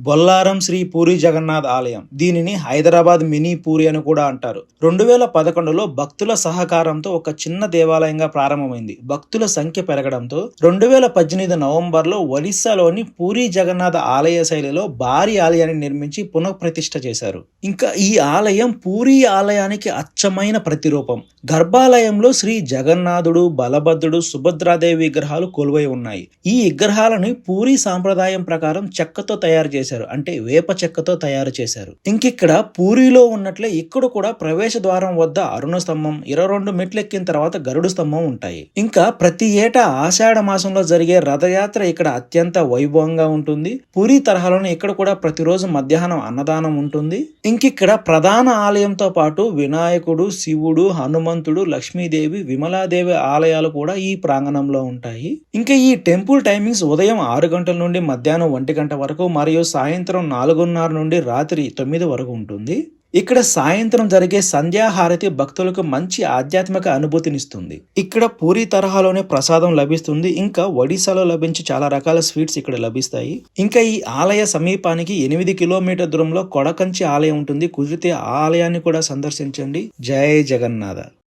బొల్లారం శ్రీ పూరి జగన్నాథ్ ఆలయం. దీనిని హైదరాబాద్ మినీ పూరి అని కూడా అంటారు. 2011లో భక్తుల సహకారంతో ఒక చిన్న దేవాలయంగా ప్రారంభమైంది. భక్తుల సంఖ్య పెరగడంతో 2018 నవంబర్లో ఒడిస్సాలోని పూరి జగన్నాథ ఆలయ శైలిలో భారీ ఆలయాన్ని నిర్మించి పునఃప్రతిష్ఠ చేశారు. ఇంకా ఈ ఆలయం పూరి ఆలయానికి అచ్చమైన ప్రతిరూపం. గర్భాలయంలో శ్రీ జగన్నాథుడు, బలభద్రుడు, సుభద్రాదేవి విగ్రహాలు కొలువై ఉన్నాయి. ఈ విగ్రహాలను పూరి సాంప్రదాయం ప్రకారం చెక్కతో తయారు చేశారు. అంటే వేప చెక్కతో తయారు చేశారు. ఇంకిక్కడ పూరిలో ఉన్నట్లే ఇక్కడ కూడా ప్రవేశ ద్వారం వద్ద అరుణ స్తంభం, 22 మెట్లు ఎక్కిన తర్వాత గరుడు స్తంభం ఉంటాయి. ఇంకా ప్రతి ఏటా ఆషాఢ మాసంలో జరిగే రథయాత్ర ఇక్కడ అత్యంత వైభవంగా ఉంటుంది. పూరి తరహాలోనే ఇక్కడ కూడా ప్రతిరోజు మధ్యాహ్నం అన్నదానం ఉంటుంది. ఇంకిక్కడ ప్రధాన ఆలయంతో పాటు వినాయకుడు, శివుడు, హనుమంతుడు, లక్ష్మీదేవి, విమలాదేవి ఆలయాలు కూడా ఈ ప్రాంగణంలో ఉంటాయి. ఇంకా ఈ టెంపుల్ టైమింగ్స్ ఉదయం 6 గంటల నుండి మధ్యాహ్నం 1 గంట వరకు మరియు సాయంత్రం 4:30 నుండి రాత్రి 9 వరకు ఉంటుంది. ఇక్కడ సాయంత్రం జరిగే సంధ్యాహారతి భక్తులకు మంచి ఆధ్యాత్మిక అనుభూతినిస్తుంది. ఇక్కడ పూరి తరహాలోనే ప్రసాదం లభిస్తుంది. ఇంకా ఒడిశాలో లభించే చాలా రకాల స్వీట్స్ ఇక్కడ లభిస్తాయి. ఇంకా ఈ ఆలయ సమీపానికి 8 కిలోమీటర్ దూరంలో కొడకంచి ఆలయం ఉంటుంది. కుదిరితే ఆ ఆలయాన్ని కూడా సందర్శించండి. జై జగన్నాథ.